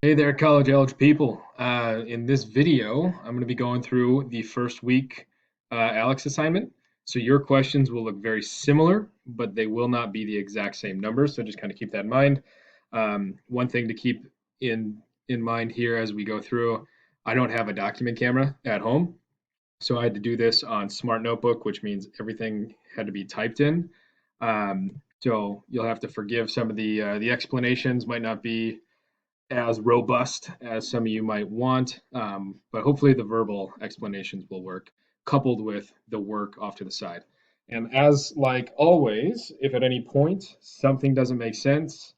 Hey there, college age people. In this video, I'm going to be going through the first week Alex assignment. So your questions will look very similar, but they will not be the exact same numbers. So just kind of keep that in mind. One thing to keep in in mind here as we go through, I don't have a document camera at home, so I had to do this on Smart Notebook, which means everything had to be typed in. So you'll have to forgive some of the explanations might not be as robust as some of you might want, but hopefully the verbal explanations will work, coupled with the work off to the side. And as like always, if at any point something doesn't make sense,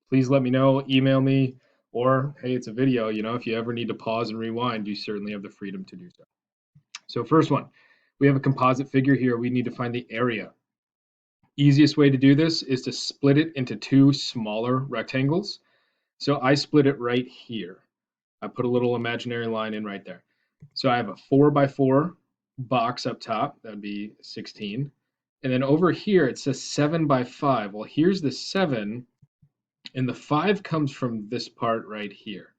please let me know, email me, or hey, it's a video, if you ever need to pause and rewind, you certainly have the freedom to do so. So first one, we have a composite figure here. We need to find the area. Easiest way to do this is to split it into two smaller rectangles. So I split it right here. I put a little imaginary line in right there. So I have a 4x4 box up top. That would be 16. And then over here it says 7x5. Well, here's the 7, and the 5 comes from this part right here.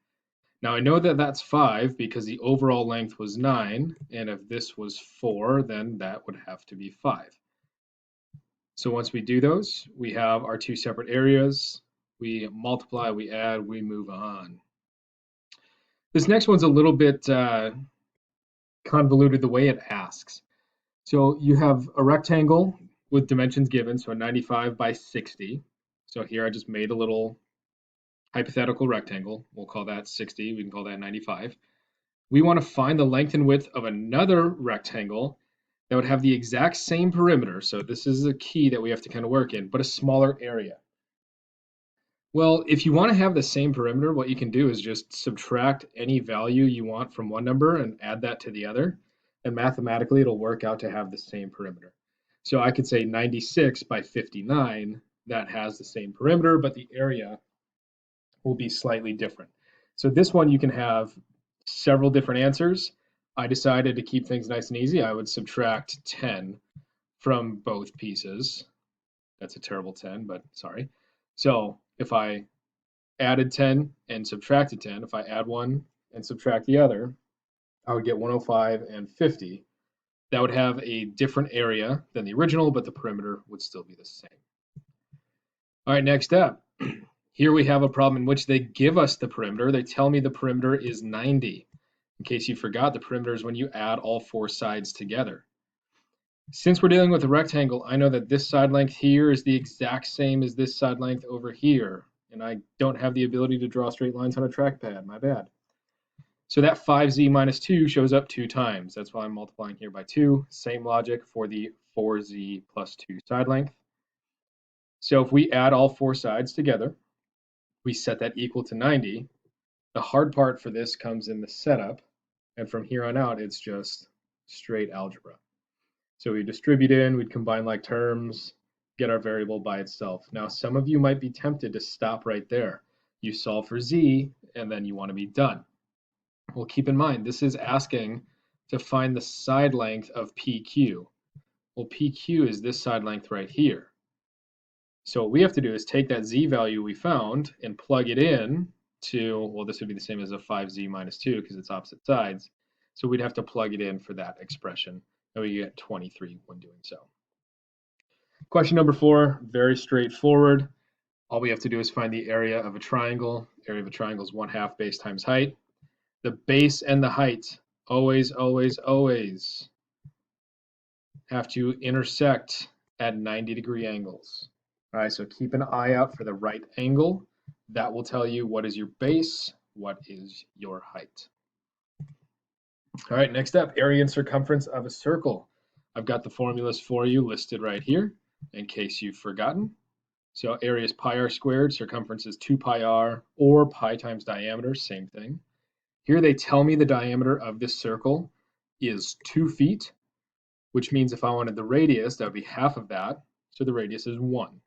Now I know that that's 5 because the overall length was 9, and if this was 4, then that would have to be 5. So once we do those, we have our two separate areas. We multiply, we add, we move on. This next one's a little bit convoluted the way it asks. So you have a rectangle with dimensions given, so 95 by 60. So here I just made a little hypothetical rectangle. We'll call that 60. We can call that 95. We want to find the length and width of another rectangle that would have the exact same perimeter. So this is a key that we have to kind of work in, but a smaller area. Well, if you want to have the same perimeter, what you can do is just subtract any value you want from one number and add that to the other. And mathematically, it'll work out to have the same perimeter. So I could say 96 by 59, that has the same perimeter, but the area will be slightly different. So this one, you can have several different answers. I decided to keep things nice and easy. I would subtract 10 from both pieces. That's a terrible 10, but sorry. So if I added 10 and subtracted 10, if I add one and subtract the other, I would get 105 and 50. That would have a different area than the original, but the perimeter would still be the same. All right, next up. Here we have a problem in which they give us the perimeter. They tell me the perimeter is 90. In case you forgot, the perimeter is when you add all four sides together. Since we're dealing with a rectangle, I know that this side length here is the exact same as this side length over here. And I don't have the ability to draw straight lines on a trackpad, my bad. So that 5z minus 2 shows up 2 times. That's why I'm multiplying here by 2. Same logic for the 4z plus 2 side length. So if we add all four sides together, we set that equal to 90. The hard part for this comes in the setup. And from here on out, it's just straight algebra. So we distribute in, we'd combine like terms, get our variable by itself. Now, some of you might be tempted to stop right there. You solve for z, and then you want to be done. Well, keep in mind, this is asking to find the side length of PQ. Well, PQ is this side length right here. So what we have to do is take that z value we found and plug it in to, well, this would be the same as a 5z minus 2 because it's opposite sides. So we'd have to plug it in for that expression, and we get 23 when doing so. Question number 4, very straightforward. All we have to do is find the area of a triangle. Area of a triangle is 1/2 base times height. The base and the height always, always, always have to intersect at 90-degree angles. All right, so keep an eye out for the right angle. That will tell you what is your base, what is your height. All right, next up, area and circumference of a circle. I've got the formulas for you listed right here in case you've forgotten. So area is pi r squared, circumference is 2 pi r, or pi times diameter, same thing. Here they tell me the diameter of this circle is 2 feet, which means if I wanted the radius, that would be half of that. So the radius is 1.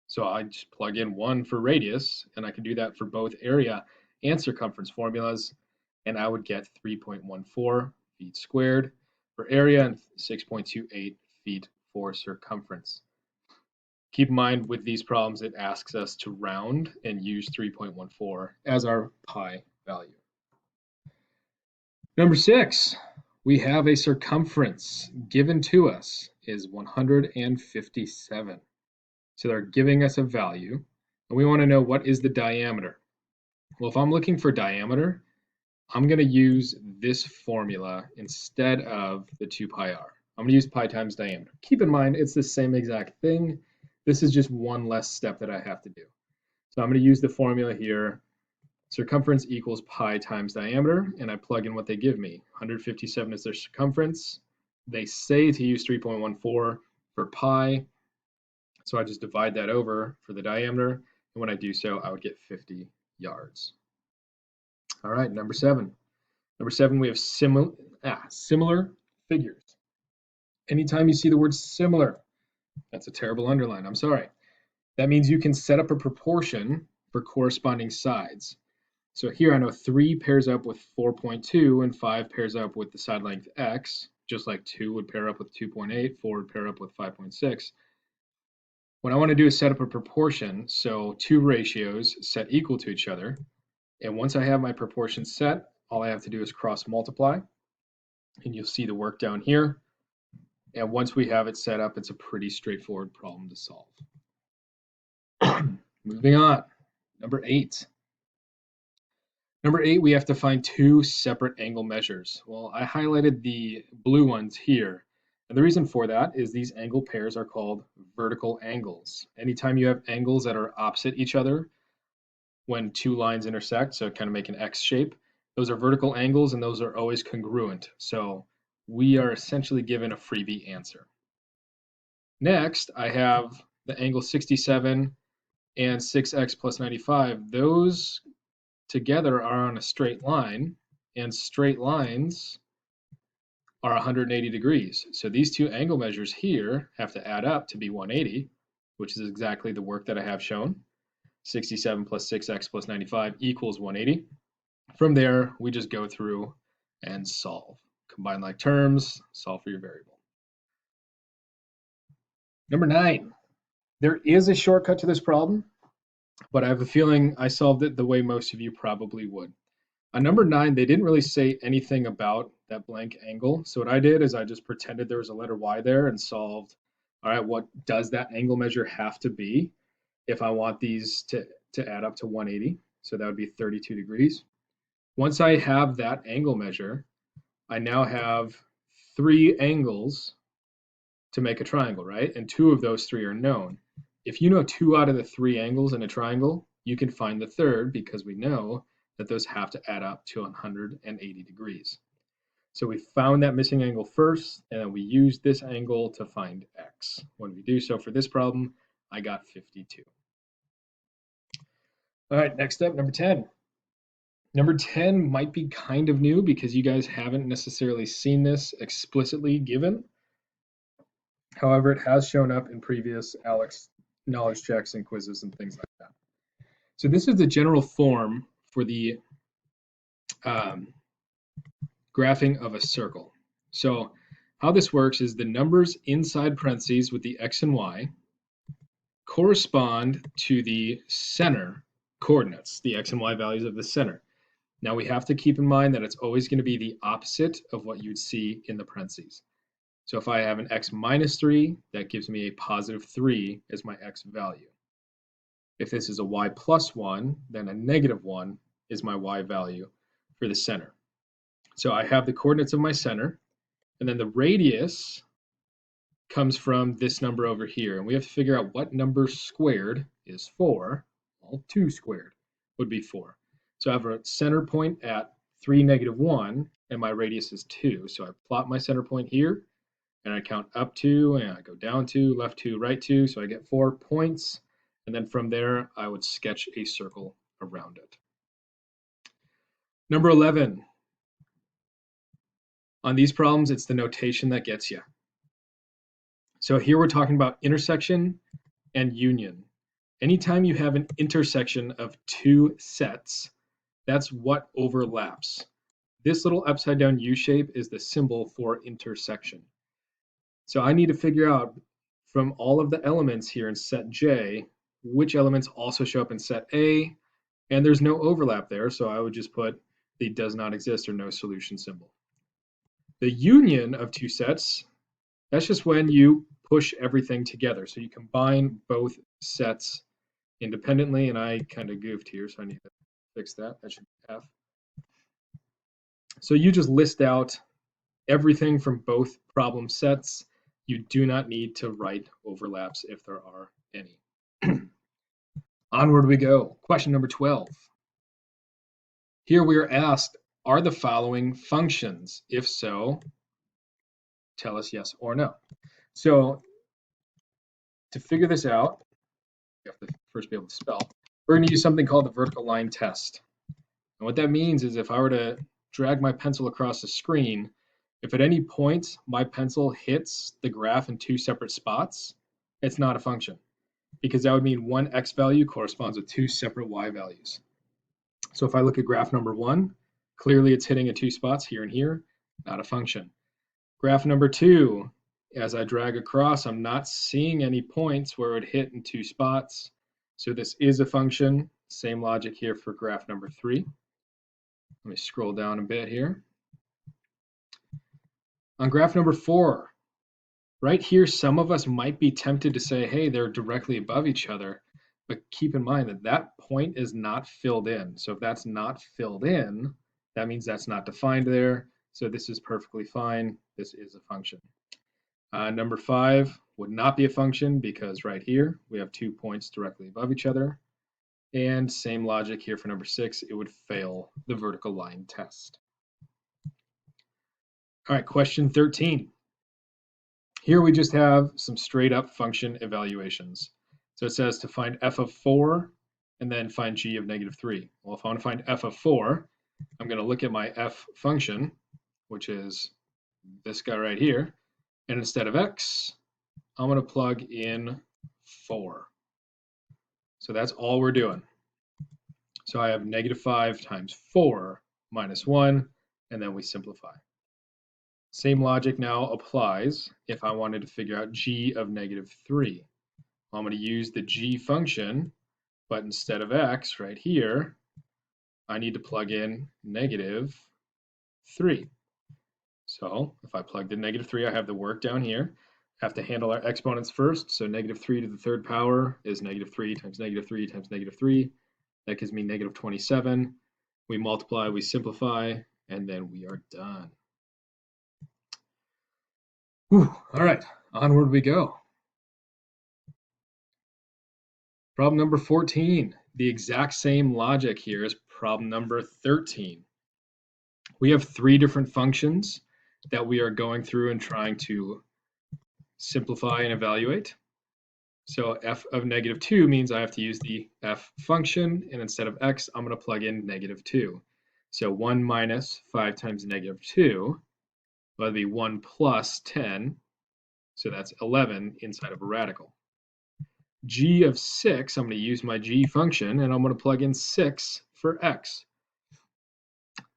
So I just plug in 1 for radius, and I can do that for both area and circumference formulas, and I would get 3.14 feet squared for area and 6.28 feet for circumference. Keep in mind with these problems, it asks us to round and use 3.14 as our pi value. Number 6, we have a circumference given to us is 157. So they're giving us a value, and we want to know what is the diameter. Well, if I'm looking for diameter, I'm going to use this formula instead of the 2 pi r. I'm going to use pi times diameter. Keep in mind, it's the same exact thing. This is just one less step that I have to do. So I'm going to use the formula here. Circumference equals pi times diameter, and I plug in what they give me. 157 is their circumference. They say to use 3.14 for pi, so I just divide that over for the diameter, and when I do so, I would get 50 yards. All right, number 7. Number 7, we have similar figures. Anytime you see the word similar, that's a terrible underline, I'm sorry. That means you can set up a proportion for corresponding sides. So here I know 3 pairs up with 4.2 and 5 pairs up with the side length x, just like 2 would pair up with 2.8, 4 would pair up with 5.6. What I want to do is set up a proportion, so 2 ratios set equal to each other. And once I have my proportion set, all I have to do is cross multiply, and you'll see the work down here. And once we have it set up, it's a pretty straightforward problem to solve. Moving on, number 8. Number 8, we have to find 2 separate angle measures. Well, I highlighted the blue ones here. And the reason for that is these angle pairs are called vertical angles. Anytime you have angles that are opposite each other, when 2 lines intersect, so kind of make an X shape, those are vertical angles and those are always congruent. So we are essentially given a freebie answer. Next, I have the angle 67 and 6x plus 95. Those together are on a straight line, and straight lines are 180 degrees. So these 2 angle measures here have to add up to be 180, which is exactly the work that I have shown. 67 plus 6x plus 95 equals 180. From there, we just go through and solve. Combine like terms, solve for your variable. Number 9, there is a shortcut to this problem, but I have a feeling I solved it the way most of you probably would. On number 9, they didn't really say anything about that blank angle. So what I did is I just pretended there was a letter Y there and solved, all right, what does that angle measure have to be if I want these to add up to 180? So that would be 32 degrees. Once I have that angle measure, I now have 3 angles to make a triangle, right? And 2 of those 3 are known. If you know 2 out of the 3 angles in a triangle, you can find the third because we know that those have to add up to 180 degrees. So we found that missing angle first, and then we used this angle to find x. When we do so for this problem, I got 52. All right, next up, number 10. Number 10 might be kind of new because you guys haven't necessarily seen this explicitly given. However, it has shown up in previous ALEKS knowledge checks and quizzes and things like that. So this is the general form for the graphing of a circle. So how this works is the numbers inside parentheses with the x and y correspond to the center coordinates, the x and y values of the center. Now we have to keep in mind that it's always going to be the opposite of what you'd see in the parentheses. So if I have an x minus 3, that gives me a positive 3 as my x value. If this is a y plus 1, then a negative 1 is my y value for the center. So I have the coordinates of my center, and then the radius comes from this number over here. And we have to figure out what number squared is 4. Well, 2 squared would be 4. So I have a center point at 3, negative 1, and my radius is 2. So I plot my center point here, and I count up 2, and I go down 2, left 2, right 2, so I get 4 points. And then from there, I would sketch a circle around it. Number 11. On these problems, it's the notation that gets you. So here we're talking about intersection and union. Anytime you have an intersection of 2 sets, that's what overlaps. This little upside down U shape is the symbol for intersection. So I need to figure out from all of the elements here in set J, which elements also show up in set A, and there's no overlap there, so I would just put the does not exist or no solution symbol. The union of two sets, that's just when you push everything together. So you combine both sets independently, and I kind of goofed here, so I need to fix that. That should be F. So you just list out everything from both problem sets. You do not need to write overlaps if there are any. Onward we go. Question number 12. Here we are asked, are the following functions? If so, tell us yes or no. So to figure this out, you have to first be able to spell. We're going to use something called the vertical line test. And what that means is if I were to drag my pencil across the screen, if at any point my pencil hits the graph in two separate spots, it's not a function, because that would mean one x value corresponds with two separate y values. So if I look at graph number 1, clearly it's hitting at two spots here and here, not a function. Graph number 2, as I drag across, I'm not seeing any points where it hit in two spots. So this is a function. Same logic here for graph number 3. Let me scroll down a bit here. On graph number 4, right here, some of us might be tempted to say, hey, they're directly above each other. But keep in mind that that point is not filled in. So if that's not filled in, that means that's not defined there. So this is perfectly fine. This is a function. Number 5 would not be a function because right here we have 2 points directly above each other. And same logic here for number 6, it would fail the vertical line test. All right, question 13. Here we just have some straight up function evaluations. So it says to find f of 4 and then find g of -3. Well, if I want to find f of 4, I'm going to look at my f function, which is this guy right here. And instead of x, I'm going to plug in 4. So that's all we're doing. So I have -5 times 4 minus 1, and then we simplify. Same logic now applies if I wanted to figure out g of -3. I'm going to use the g function, but instead of x right here, I need to plug in -3. So if I plugged in -3, I have the work down here. I have to handle our exponents first. So -3 to the third power is -3 times -3 times -3. That gives me -27. We multiply, we simplify, and then we are done. Whew. All right, onward we go. Problem number 14, the exact same logic here as problem number 13. We have 3 different functions that we are going through and trying to simplify and evaluate. So f of -2 means I have to use the f function, and instead of x, I'm going to plug in -2. So 1 minus 5 times -2, well, that'd be 1 plus 10, so that's 11 inside of a radical. G of 6, I'm going to use my g function, and I'm going to plug in 6 for x.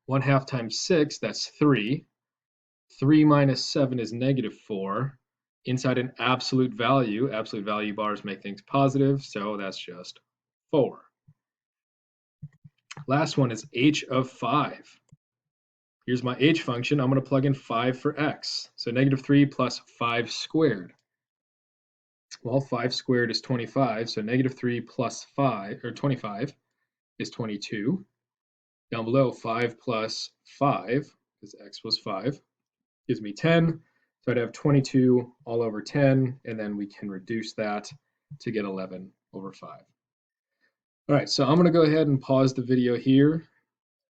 1/2 times 6, that's 3. 3 minus 7 is -4. Inside an absolute value bars make things positive, so that's just 4. Last one is h of 5. Here's my h function. I'm going to plug in 5 for x. So -3 plus 5 squared. Well, 5 squared is 25, so -3 plus 5, or 25, is 22. Down below, 5 plus 5, because x was 5, gives me 10. So I'd have 22 all over 10, and then we can reduce that to get 11 over 5. All right, so I'm going to go ahead and pause the video here,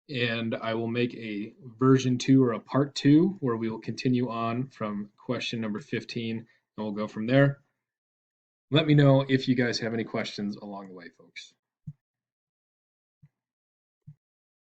and I will make a version 2 or a part 2 where we will continue on from question number 15, and we'll go from there. Let me know if you guys have any questions along the way, folks.